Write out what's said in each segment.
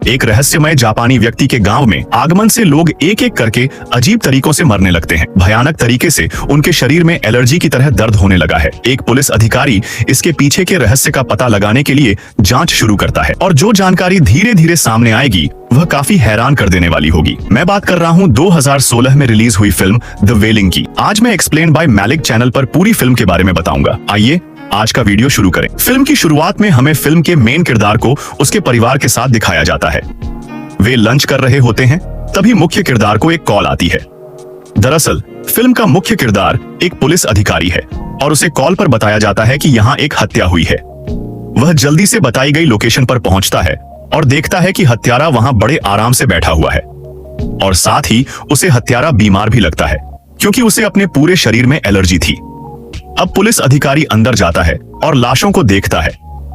एक रहस्यमय जापानी व्यक्ति के गांव में आगमन से लोग एक एक करके अजीब तरीकों से मरने लगते हैं। भयानक तरीके से उनके शरीर में एलर्जी की तरह दर्द होने लगा है। एक पुलिस अधिकारी इसके पीछे के रहस्य का पता लगाने के लिए जांच शुरू करता है और जो जानकारी धीरे धीरे सामने आएगी वह काफी हैरान कर देने वाली होगी। मैं बात कर रहा हूँ 2016 में रिलीज हुई फिल्म द वेलिंग की। आज मैं एक्सप्लेन बाय मैलिक चैनल पर पूरी फिल्म के बारे में बताऊंगा। आइए आज का वीडियो शुरू करें। फिल्म की शुरुआत में हमें फिल्म के मेन किरदार को उसके परिवार के साथ दिखाया जाता है। वे लंच कर रहे होते हैं, तभी मुख्य किरदार को एक कॉल आती है। दरअसल फिल्म का मुख्य किरदार एक पुलिस अधिकारी है और उसे कॉल पर बताया जाता है कि यहाँ एक हत्या हुई है। वह जल्दी से बताई गई लोकेशन पर पहुंचता है और देखता है कि हत्यारा वहां बड़े आराम से बैठा हुआ है और साथ ही उसे हत्यारा बीमार भी लगता है क्योंकि उसे अपने पूरे शरीर में एलर्जी थी। अब पुलिस अधिकारी अंदर जाता है और लाशों को देखता है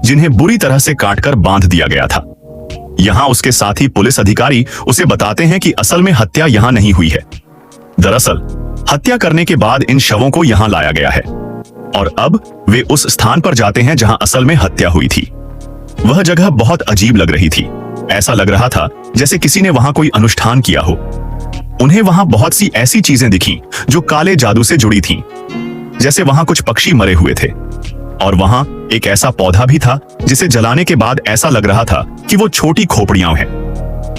जिन्हें बुरी तरह से काटकर बांध दिया गया था। यहाँ उसके साथी पुलिस अधिकारी उसे बताते हैं कि असल में हत्या यहाँ नहीं हुई है। दरअसल हत्या करने के बाद इन शवों को यहाँ लाया गया है और अब वे उस स्थान पर जाते हैं जहाँ असल में हत्या हुई थी। वह जगह बहुत अजीब लग रही थी। ऐसा लग रहा था जैसे किसी ने वहां कोई अनुष्ठान किया हो। उन्हें वहां बहुत सी ऐसी चीजें दिखीं जो काले जादू से जुड़ी थीं। जैसे वहां कुछ पक्षी मरे हुए थे और वहां एक ऐसा पौधा भी था जिसे जलाने के बाद ऐसा लग रहा था कि वो छोटी खोपड़ियां हैं।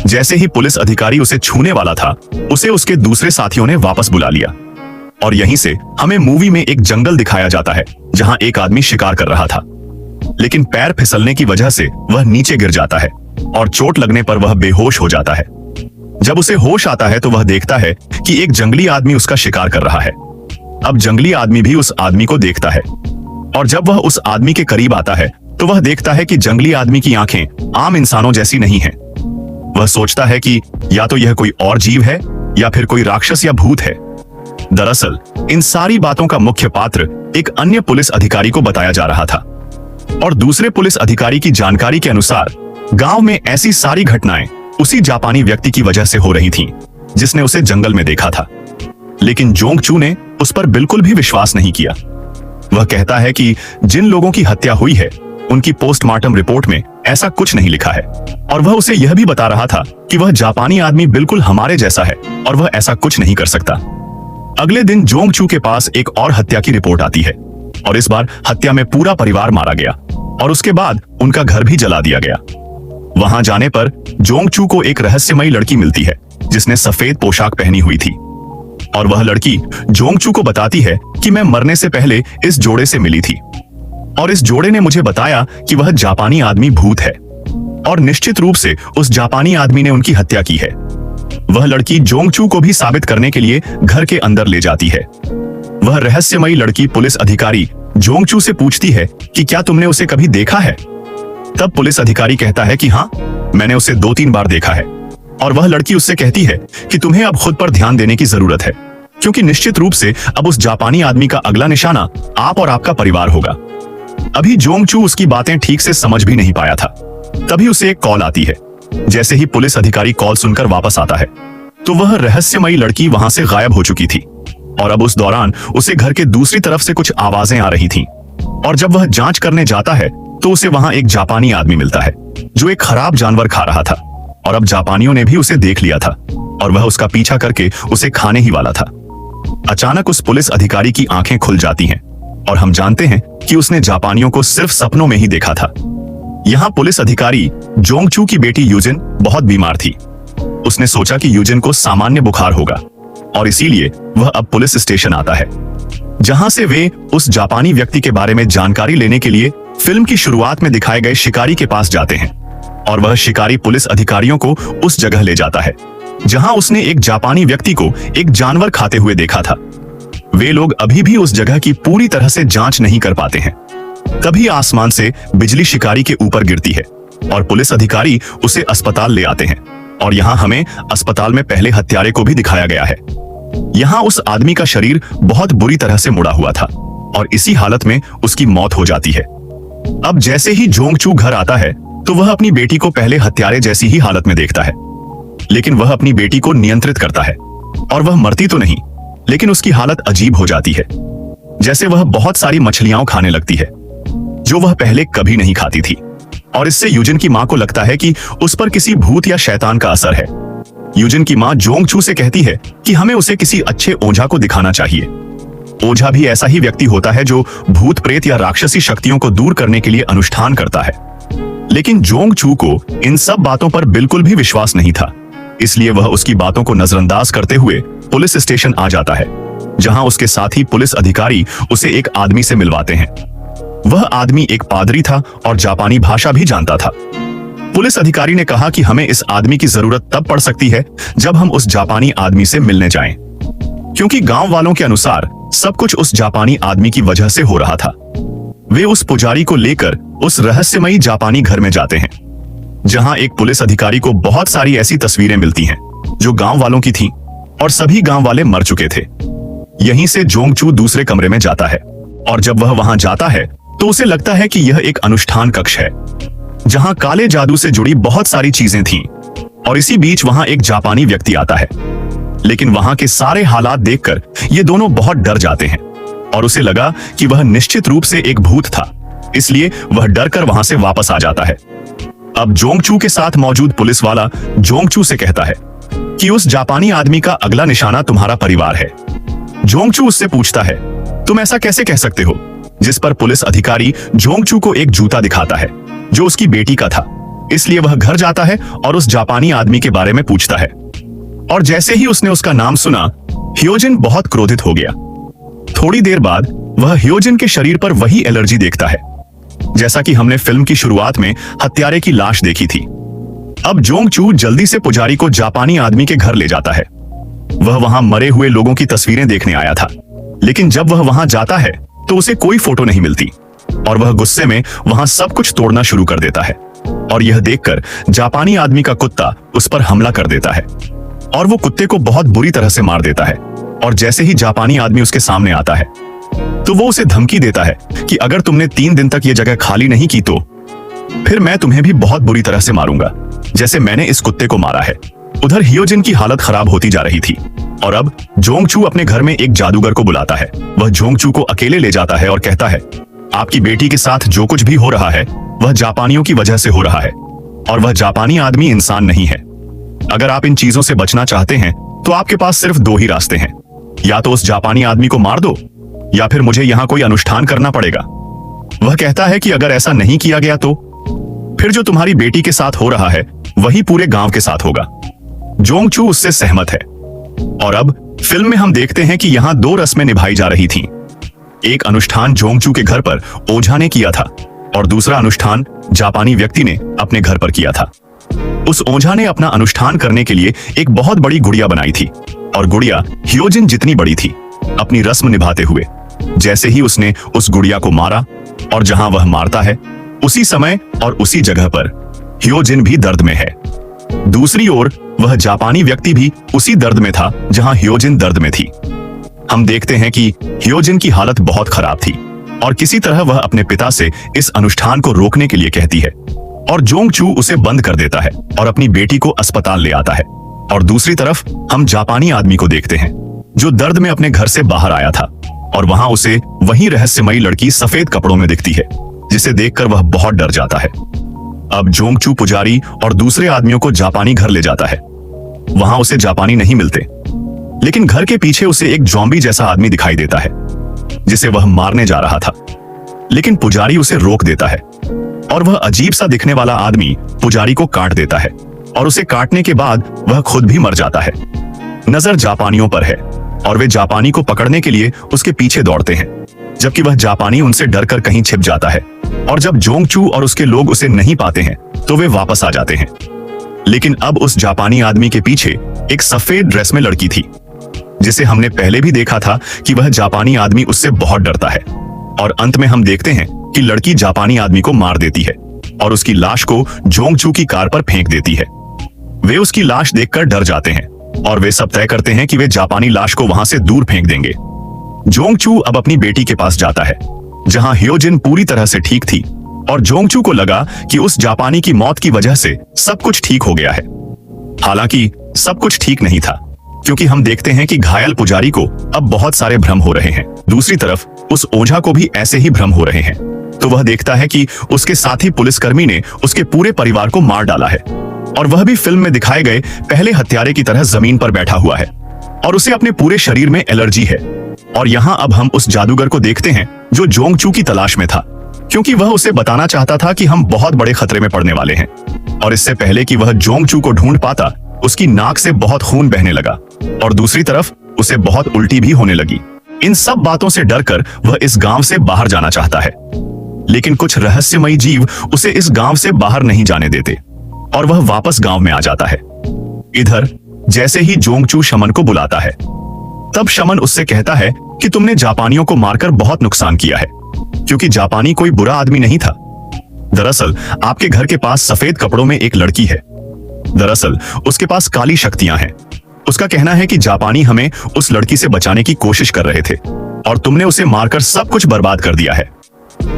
जैसे ही पुलिस अधिकारी उसे छूने वाला था, उसे उसके दूसरे साथियों ने वापस बुला लिया और यहीं से हमें मूवी में एक जंगल दिखाया जाता है जहां एक आदमी शिकार कर रहा था, लेकिन पैर फिसलने की वजह से वह नीचे गिर जाता है और चोट लगने पर वह बेहोश हो जाता है। जब उसे होश आता है तो वह देखता है कि एक जंगली आदमी उसका शिकार कर रहा है। अब जंगली आदमी भी उस आदमी को देखता है और जब वह उस आदमी के करीब आता है तो वह देखता है कि जंगली आदमी की आंखें आम इंसानों जैसी नहीं हैं। वह सोचता है कि या तो यह कोई और जीव है या फिर कोई राक्षस या भूत है। दरअसल इन सारी बातों का मुख्य पात्र एक अन्य पुलिस अधिकारी को बताया जा रहा था और दूसरे पुलिस अधिकारी की जानकारी के अनुसार गांव में ऐसी सारी घटनाएं उसी जापानी व्यक्ति की वजह से हो रही थीं, जिसने उसे जंगल में देखा था। लेकिन जोंग चू ने उस पर बिल्कुल भी विश्वास नहीं किया। वह कहता है कि जिन लोगों की हत्या हुई है उनकी पोस्टमार्टम रिपोर्ट में ऐसा कुछ नहीं लिखा है और वह उसे यह भी बता रहा था कि वह जापानी आदमी बिल्कुल हमारे जैसा है और वह ऐसा कुछ नहीं कर सकता। अगले दिन जोंग चू के पास एक और हत्या की रिपोर्ट आती है और इस बार हत्या में पूरा परिवार मारा गया और उसके बाद उनका घर भी जला दिया गया। वहां जाने पर जोंग चू को एक रहस्यमयी लड़की मिलती है जिसने सफेद पोशाक पहनी हुई थी और वह लड़की जोंग चू को बताती है कि मैं मरने से पहले इस जोड़े से मिली थी और इस जोड़े ने मुझे बताया कि वह जापानी आदमी भूत है और निश्चित रूप से उस जापानी आदमी ने उनकी हत्या की है। वह लड़की जोंग चू को भी साबित करने के लिए घर के अंदर ले जाती है। वह रहस्यमयी लड़की पुलिस अधिकारी जोंग चू से पूछती है कि क्या तुमने उसे कभी देखा है। तब पुलिस अधिकारी कहता है कि हाँ, मैंने उसे 2-3 बार देखा है और वह लड़की उससे कहती है कि तुम्हें अब खुद पर ध्यान देने की जरूरत है क्योंकि निश्चित रूप से अब उस जापानी आदमी का अगला निशाना आप और आपका परिवार होगा। अभी जोंग चू उसकी बातें ठीक से समझ भी नहीं पाया था। तभी उसे एक कॉल आती है। जैसे ही पुलिस अधिकारी कॉल सुनकर वापस आता है तो वह रहस्यमयी लड़की वहां से गायब हो चुकी थी और अब उस दौरान उसे घर के दूसरी तरफ से कुछ आवाजें आ रही थीं और जब वह जांच करने जाता है तो उसे वहां एक जापानी आदमी मिलता है जो एक खराब जानवर खा रहा था और अब जापानियों ने भी उसे देख लिया था और वह उसका पीछा करके उसे खाने ही वाला था। अचानक उस पुलिस अधिकारी की आंखें खुल जाती हैं और हम जानते हैं कि उसने जापानियों को सिर्फ सपनों में ही देखा था। यहाँ पुलिस अधिकारी जोंग चू की बेटी यूजिन बहुत बीमार थी। उसने सोचा कि यूजिन को सामान्य बुखार होगा और इसीलिए वह अब पुलिस स्टेशन आता है जहां से वे उस जापानी व्यक्ति के बारे में जानकारी लेने के लिए फिल्म की शुरुआत में दिखाए गए शिकारी के पास जाते हैं और वह शिकारी पुलिस अधिकारियों को उस जगह ले जाता है जहां उसने एक जापानी व्यक्ति को एक जानवर खाते हुए देखा था। वे लोग अभी भी उस जगह की पूरी तरह से जांच नहीं कर पाते हैं। तभी आसमान से बिजली शिकारी के ऊपर गिरती है और पुलिस अधिकारी उसे अस्पताल ले आते हैं और यहाँ हमें अस्पताल में पहले हत्यारे को भी दिखाया गया है। यहाँ उस आदमी का शरीर बहुत बुरी तरह से मुड़ा हुआ था और इसी हालत में उसकी मौत हो जाती है। अब जैसे ही जोंग चू घर आता है तो वह अपनी बेटी को पहले हत्यारे जैसी ही हालत में देखता है, लेकिन वह अपनी बेटी को नियंत्रित करता है और वह मरती तो नहीं, लेकिन उसकी हालत अजीब हो जाती है। जैसे वह बहुत सारी मछलियां खाने लगती है जो वह पहले कभी नहीं खाती थी। और इससे यूजिन की माँ को लगता है कि उस पर किसी भूत या शैतान का असर है। यूजिन की माँ जोंगचू से कहती है कि हमें उसे किसी अच्छे ओझा को दिखाना चाहिए। ओझा भी ऐसा ही व्यक्ति होता है जो भूत प्रेत या राक्षसी शक्तियों को दूर करने के लिए अनुष्ठान करता है। लेकिन जोंगचू को इन सब बातों पर बिल्कुल भी विश्वास नहीं था, इसलिए वह उसकी बातों को नजरअंदाज करते हुए पुलिस स्टेशन आ जाता है, जहां उसके साथ ही पुलिस अधिकारी उसे एक आदमी से मिलवाते हैं। वह आदमी एक पादरी था और जापानी भाषा भी जानता था। पुलिस अधिकारी ने कहा कि हमें इस आदमी की जरूरत तब पड़ सकती है जब हम उस जापानी आदमी से मिलने जाएं, क्योंकि गांव वालों के अनुसार सब कुछ उस जापानी आदमी की वजह से हो रहा था। वे उस पुजारी को लेकर उस रहस्यमयी जापानी घर में जाते हैं, जहां एक पुलिस अधिकारी को बहुत सारी ऐसी तस्वीरें मिलती हैं जो गांव वालों की थीं और सभी गांव वाले मर चुके थे। यहीं से जोंगचू दूसरे कमरे में जाता है और जब वह वहां जाता है तो उसे लगता है कि यह एक अनुष्ठान कक्ष है, जहां काले जादू से जुड़ी बहुत सारी चीजें थीं। और इसी बीच वहां एक जापानी व्यक्ति आता है, लेकिन वहां के सारे हालात देखकर ये दोनों बहुत डर जाते हैं और उसे लगा कि वह निश्चित रूप से एक भूत था, इसलिए वह डर कर वहां से वापस आ जाता है। अब जोंगचू के साथ मौजूद पुलिस वाला जोंगचू से कहता है कि उस जापानी आदमी का अगला निशाना तुम्हारा परिवार है। जोंगचू उससे पूछता है, तुम ऐसा कैसे कह सकते हो? जिस पर पुलिस अधिकारी जोंगचू को एक जूता दिखाता है जो उसकी बेटी का था। इसलिए वह घर जाता है और उस जापानी आदमी के बारे में पूछता है, और जैसे ही उसने उसका नाम सुना, ह्योजिन बहुत क्रोधित हो गया। थोड़ी देर बाद वह ह्योजिन के शरीर पर वही एलर्जी देखता है जैसा कि हमने फिल्म की शुरुआत में हत्यारे की लाश देखी थी। अब जोंगचू जल्दी से पुजारी को जापानी आदमी के घर ले जाता है। वह वहां मरे हुए लोगों की तस्वीरें देखने आया था, लेकिन जब वह वहां जाता है तो उसे कोई फोटो नहीं मिलती और वह गुस्से में वहां सब कुछ तोड़ना शुरू कर देता है। और यह देखकर जापानी आदमी का कुत्ता उस पर हमला कर देता है और वो कुत्ते को बहुत बुरी तरह से मार देता है। और जैसे ही जापानी आदमी उसके सामने आता है तो वो उसे धमकी देता है कि अगर तुमने 3 दिन तक ये जगह खाली नहीं की तो फिर मैं तुम्हें भी बहुत बुरी तरह से मारूंगा, जैसे मैंने इस कुत्ते को मारा है। उधर ह्योजिन की हालत खराब होती जा रही थी और अब जोंगचू अपने घर में एक जादूगर को बुलाता है। वह जोंगचू को अकेले ले जाता है और कहता है, आपकी बेटी के साथ जो कुछ भी हो रहा है वह जापानियों की वजह से हो रहा है और वह जापानी आदमी इंसान नहीं है। अगर आप इन चीजों से बचना चाहते हैं तो आपके पास सिर्फ 2 ही रास्ते हैं, या तो उस जापानी आदमी को मार दो या फिर मुझे यहाँ कोई अनुष्ठान करना पड़ेगा। वह कहता है कि अगर ऐसा नहीं किया गया तो फिर जो तुम्हारी बेटी के साथ हो रहा है वही पूरे गांव के साथ होगा। जोंगचू उससे सहमत है और अब फिल्म में हम देखते हैं कि यहाँ 2 रस्में निभाई जा रही थीं। एक अनुष्ठान जोंगचू के घर पर ओझा ने किया था और दूसरा अनुष्ठान जापानी व्यक्ति ने अपने घर पर किया था। उस ओझा ने अपना अनुष्ठान करने के लिए एक बहुत बड़ी गुड़िया बनाई थी और गुड़िया ह्योजिन जितनी बड़ी थी। अपनी रस्म निभाते हुए जैसे ही उसने उस गुड़िया को मारा और जहां वह मारता है उसी समय और उसी जगह पर ह्योजिन भी दर्द में है। दूसरी ओर वह जापानी व्यक्ति भी उसी दर्द में था जहां ह्योजिन दर्द में थी। हम देखते हैं कि ह्योजिन की हालत बहुत खराब थी और किसी तरह वह अपने पिता से इस अनुष्ठान को रोकने के लिए कहती है और जोंगचू उसे बंद कर देता है और अपनी बेटी को अस्पताल ले आता है। और दूसरी तरफ हम जापानी आदमी को देखते हैं जो दर्द में अपने घर से बाहर आया था और वहां उसे वही रहस्यमयी लड़की सफेद कपड़ों में दिखती है, जिसे देखकर वह बहुत डर जाता है। अब जोंगचू पुजारी और दूसरे आदमियों को जापानी घर ले जाता है। वहां उसे जापानी नहीं मिलते, लेकिन घर के पीछे उसे एक ज़ॉम्बी जैसा आदमी दिखाई देता है जिसे वह मारने जा रहा था। लेकिन पुजारी उसे रोक देता है और वह अजीब सा दिखने वाला आदमी पुजारी को काट देता है और उसे काटने के बाद वह खुद भी मर जाता है। नजर जापानियों पर है और वे जापानी को पकड़ने के लिए उसके पीछे दौड़ते हैं, जबकि वह जापानी उनसे डरकर कहीं छिप जाता है। और जब जोंगचू और उसके लोग उसे नहीं पाते हैं तो वे वापस आ जाते हैं। लेकिन अब उस जापानी आदमी के पीछे एक सफेद ड्रेस में लड़की थी, जिसे हमने पहले भी देखा था कि वह जापानी आदमी उससे बहुत डरता है। और अंत में हम देखते हैं कि लड़की जापानी आदमी को मार देती है और उसकी लाश को जोंगचू की कार पर फेंक देती है। वे उसकी लाश देखकर डर जाते हैं और वे सब तय करते हैं कि वे जापानी लाश को वहां से दूर फेंक देंगे। जोंगचू अब अपनी बेटी के पास जाता है, जहां ह्योजिन पूरी तरह से ठीक थी और जोंगचू को लगा कि उस जापानी की मौत की वजह से सब कुछ ठीक हो गया है। हालांकि सब कुछ ठीक नहीं था, क्योंकि हम देखते हैं कि घायल पुजारी को अब बहुत सारे भ्रम हो रहे हैं। दूसरी तरफ उस ओझा को भी ऐसे ही भ्रम हो रहे हैं। तो वह देखता है कि उसके साथी पुलिसकर्मी ने उसके पूरे परिवार को मार डाला है और वह भी फिल्म में दिखाए गए पहले हत्यारे की तरह जमीन पर बैठा हुआ है और उसे अपने पूरे शरीर में एलर्जी है। और यहाँ अब हम उस जादूगर को देखते हैं जो जोंग चू की तलाश में था, क्योंकि वह उसे बताना चाहता था कि हम बहुत बड़े खतरे में पड़ने वाले हैं। और इससे पहले कि वह जोंग चू को ढूंढ पाता, उसकी नाक से बहुत खून बहने लगा और दूसरी तरफ उसे बहुत उल्टी भी होने लगी। इन सब बातों से डरकर वह इस गांव से बाहर जाना चाहता है, लेकिन कुछ रहस्यमयी जीव उसे इस गांव से बाहर नहीं जाने देते और वह वापस गांव में आ जाता है। इधर जैसे ही जोंग चू शमन को बुलाता है, तब शमन उससे कहता है कि तुमने जापानियों को मारकर बहुत नुकसान किया है, क्योंकि जापानी कोई बुरा आदमी नहीं था। दरअसल आपके घर के पास सफेद कपड़ों में एक लड़की है। दरअसल उसके पास काली शक्तियां हैं। उसका कहना है कि जापानी हमें उस लड़की से बचाने की कोशिश कर रहे थे और तुमने उसे मारकर सब कुछ बर्बाद कर दिया है।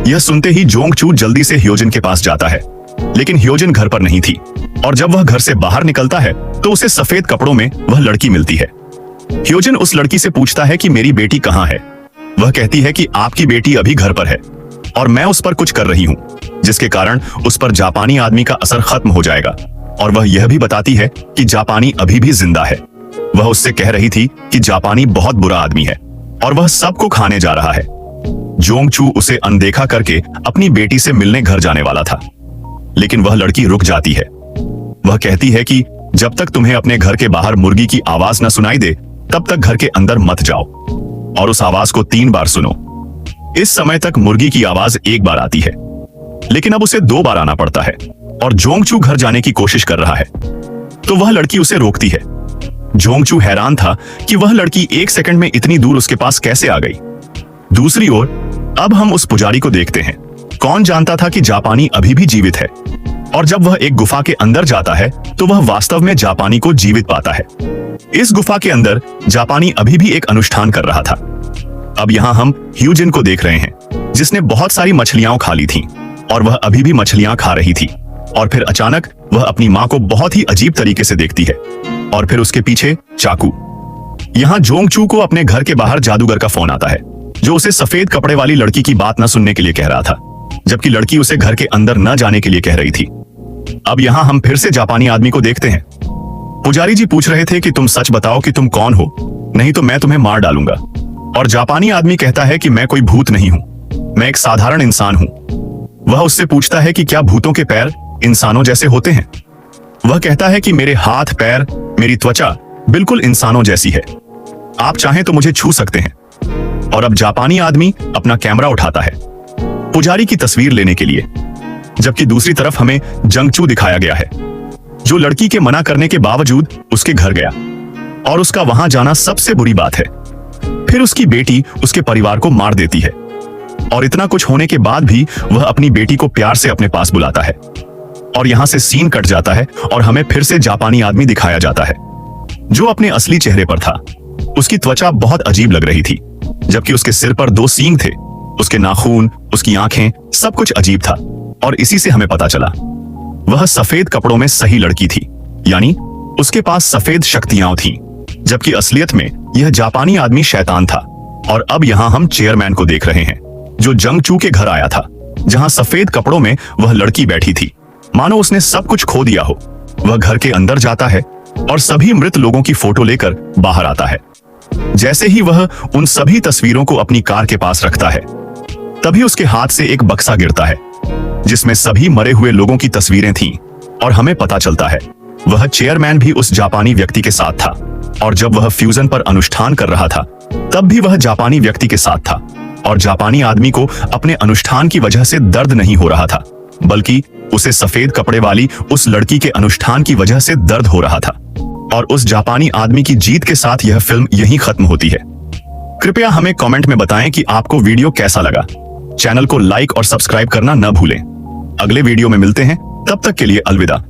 यह सुनते ही जोंग चू जल्दी से ह्योजन के पास जाता है, लेकिन ह्योजन घर पर नहीं थी और जब वह घर से बाहर निकलता है तो उसे सफेद कपड़ों में वह लड़की मिलती है। ह्योजन उस लड़की से पूछता है कि मेरी बेटी कहाँ है। वह कहती है कि आपकी बेटी अभी घर पर है और मैं उस पर कुछ कर रही हूँ, जिसके कारण उस पर जापानी आदमी का असर खत्म हो जाएगा। और वह यह भी बताती है कि जापानी अभी भी जिंदा है। वह उससे कह रही थी कि जापानी बहुत बुरा आदमी है और वह सबको खाने जा रहा है। जोंग चू उसे अनदेखा करके अपनी बेटी से मिलने घर जाने वाला था, लेकिन वह लड़की रुक जाती है। वह कहती है कि जब तक तुम्हें अपने घर के बाहर मुर्गी की आवाज न सुनाई दे, तब तक घर के अंदर मत जाओ और उस आवाज को 3 बार सुनो। इस समय तक मुर्गी की आवाज 1 बार आती है, लेकिन अब उसे 2 बार आना पड़ता है और जोंग चू घर जाने की कोशिश कर रहा है, तो वह लड़की उसे रोकती है। जोंग चू हैरान था कि वह लड़की 1 सेकंड में इतनी दूर उसके पास कैसे आ गई। दूसरी ओर अब हम उस पुजारी को देखते हैं। कौन जानता था कि जापानी अभी भी जीवित है, और जब वह एक गुफा के अंदर जाता है तो वह वास्तव में जापानी को जीवित पाता है। इस गुफा के अंदर जापानी अभी भी एक अनुष्ठान कर रहा था। अब यहाँ हम ह्यूजिन को देख रहे हैं, जिसने बहुत सारी मछलियां खा ली थी और वह अभी भी मछलियां खा रही थी। और फिर अचानक वह अपनी मां को बहुत ही अजीब तरीके से देखती है और फिर उसके पीछे चाकू। यहाँ जोंग चू को अपने घर के बाहर जादूगर का फोन आता है, जो उसे सफेद कपड़े वाली लड़की की बात न सुनने के लिए कह रहा था, जबकि लड़की उसे घर के अंदर न जाने के लिए कह रही थी। अब यहाँ हम फिर से जापानी आदमी को देखते हैं। पुजारी जी पूछ रहे थे कि तुम सच बताओ कि तुम कौन हो, नहीं तो मैं तुम्हें मार डालूंगा। और जापानी आदमी कहता है कि मैं कोई भूत नहीं हूं, मैं एक साधारण इंसान हूं। वह उससे पूछता है कि क्या भूतों के पैर इंसानों जैसे होते हैं। वह कहता है कि मेरे हाथ, पैर, मेरी त्वचा बिल्कुल इंसानों जैसी है, आप चाहें तो मुझे छू सकते हैं। और अब जापानी आदमी अपना कैमरा उठाता है पुजारी की तस्वीर लेने के लिए, जबकि दूसरी तरफ हमें जंगचू दिखाया गया है, जो लड़की के मना करने के बावजूद उसके घर गया और उसका वहां जाना सबसे बुरी बात है। फिर उसकी बेटी उसके परिवार को मार देती है और इतना कुछ होने के बाद भी वह अपनी बेटी को प्यार से अपने पास बुलाता है। और यहां से सीन कट जाता है और हमें फिर से जापानी आदमी दिखाया जाता है, जो अपने असली चेहरे पर था। उसकी त्वचा बहुत अजीब लग रही थी, जबकि उसके सिर पर 2 सींग थे। उसके नाखून, उसकी आंखें, सब कुछ अजीब था। और इसी से हमें पता चला वह सफेद कपड़ों में सही लड़की थी, यानी उसके पास सफेद शक्तियां थीं, जबकि असलियत में यह जापानी आदमी शैतान था। और अब यहाँ हम चेयरमैन को देख रहे हैं, जो जंगचू के घर आया था, जहां सफेद कपड़ों में वह लड़की बैठी थी, मानो उसने सब कुछ खो दिया हो। वह घर के अंदर जाता है और सभी मृत लोगों की फोटो लेकर बाहर आता है। जैसे ही वह उन सभी तस्वीरों को अपनी कार के पास रखता है, तभी उसके हाथ से एक बक्सा गिरता है, जिसमें सभी मरे हुए लोगों की तस्वीरें थीं। और हमें पता चलता है वह चेयरमैन भी उस जापानी व्यक्ति के साथ था, और जब वह फ्यूजन पर अनुष्ठान कर रहा था, तब भी वह जापानी व्यक्ति के साथ था। और जापानी आदमी को अपने अनुष्ठान की वजह से दर्द नहीं हो रहा था, बल्कि उसे सफेद कपड़े वाली उस लड़की के अनुष्ठान की वजह से दर्द हो रहा था। और उस जापानी आदमी की जीत के साथ यह फिल्म यहीं खत्म होती है। कृपया हमें कमेंट में बताएं कि आपको वीडियो कैसा लगा। चैनल को लाइक और सब्सक्राइब करना न भूलें। अगले वीडियो में मिलते हैं, तब तक के लिए अलविदा।